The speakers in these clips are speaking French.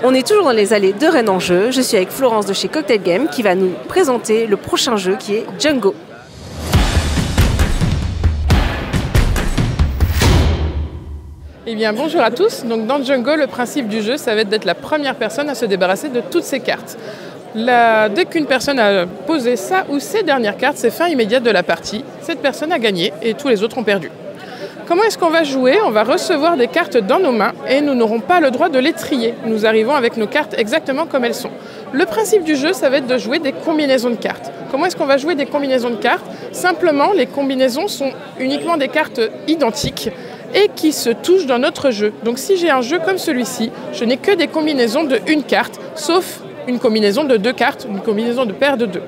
On est toujours dans les allées de Rennes en jeu. Je suis avec Florence de chez Cocktail Game qui va nous présenter le prochain jeu qui est Django. Eh bien, bonjour à tous. Donc, dans Django, le principe du jeu, ça va être d'être la première personne à se débarrasser de toutes ses cartes. Dès qu'une personne a posé sa ou ses dernières cartes, c'est fin immédiate de la partie. Cette personne a gagné et tous les autres ont perdu. Comment est-ce qu'on va jouer? On va recevoir des cartes dans nos mains et nous n'aurons pas le droit de les trier. Nous arrivons avec nos cartes exactement comme elles sont. Le principe du jeu, ça va être de jouer des combinaisons de cartes. Comment est-ce qu'on va jouer des combinaisons de cartes? Simplement, les combinaisons sont uniquement des cartes identiques et qui se touchent dans notre jeu. Donc si j'ai un jeu comme celui-ci, je n'ai que des combinaisons de une carte, sauf une combinaison de deux cartes, une combinaison de paire de deux.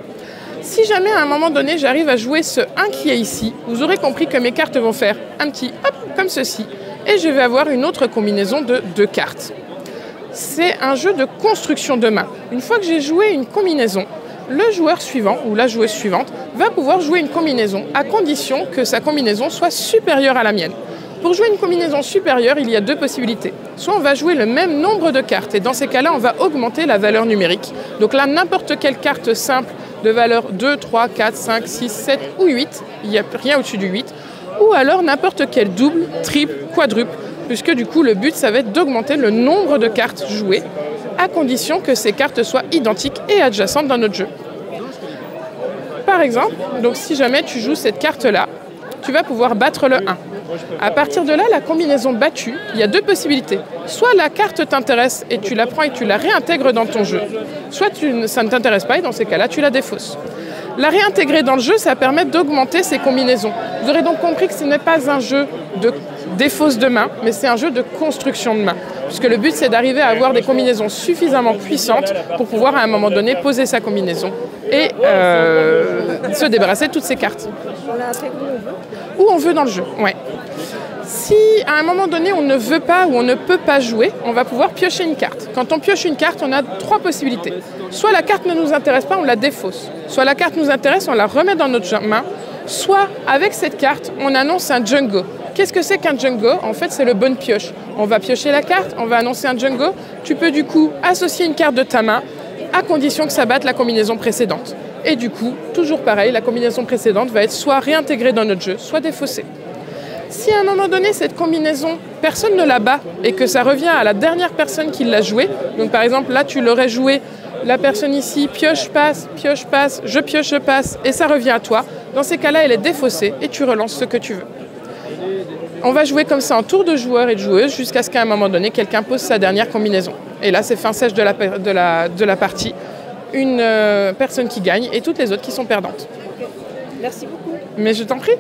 Si jamais à un moment donné j'arrive à jouer ce 1 qui est ici, vous aurez compris que mes cartes vont faire un petit hop comme ceci et je vais avoir une autre combinaison de 2 cartes. C'est un jeu de construction de main. Une fois que j'ai joué une combinaison, le joueur suivant ou la joueuse suivante va pouvoir jouer une combinaison à condition que sa combinaison soit supérieure à la mienne. Pour jouer une combinaison supérieure, il y a deux possibilités. Soit on va jouer le même nombre de cartes et dans ces cas-là, on va augmenter la valeur numérique. Donc là, n'importe quelle carte simple de valeur 2, 3, 4, 5, 6, 7 ou 8, il n'y a rien au-dessus du 8, ou alors n'importe quel double, triple, quadruple, puisque du coup, le but, ça va être d'augmenter le nombre de cartes jouées à condition que ces cartes soient identiques et adjacentes dans notre jeu. Par exemple, donc si jamais tu joues cette carte-là, tu vas pouvoir battre le 1. À partir de là, la combinaison battue, il y a deux possibilités. Soit la carte t'intéresse et tu la prends et tu la réintègres dans ton jeu. Soit ça ne t'intéresse pas et dans ces cas-là, tu la défausses. La réintégrer dans le jeu, ça permet d'augmenter ces combinaisons. Vous aurez donc compris que ce n'est pas un jeu de défausse de main, mais c'est un jeu de construction de main. Puisque le but, c'est d'arriver à avoir des combinaisons suffisamment puissantes pour pouvoir à un moment donné poser sa combinaison et se débarrasser de toutes ses cartes. On l'a intégré où on veut dans le jeu, ouais. Si à un moment donné on ne veut pas ou on ne peut pas jouer, on va pouvoir piocher une carte. Quand on pioche une carte, on a trois possibilités. Soit la carte ne nous intéresse pas, on la défausse. Soit la carte nous intéresse, on la remet dans notre main. Soit avec cette carte, on annonce un Django. Qu'est-ce que c'est qu'un Django? En fait, c'est le bonne pioche. On va piocher la carte, on va annoncer un Django. Tu peux du coup associer une carte de ta main à condition que ça batte la combinaison précédente. Et du coup, toujours pareil, la combinaison précédente va être soit réintégrée dans notre jeu, soit défaussée. Si à un moment donné, cette combinaison, personne ne la bat et que ça revient à la dernière personne qui l'a jouée, donc par exemple, là, tu l'aurais joué, la personne ici, pioche, passe, je pioche, je passe, et ça revient à toi. Dans ces cas-là, elle est défaussée et tu relances ce que tu veux. On va jouer comme ça en tour de joueurs et de joueuses jusqu'à ce qu'à un moment donné, quelqu'un pose sa dernière combinaison. Et là, c'est fin sèche de la partie. Une personne qui gagne et toutes les autres qui sont perdantes. Merci beaucoup. Mais je t'en prie.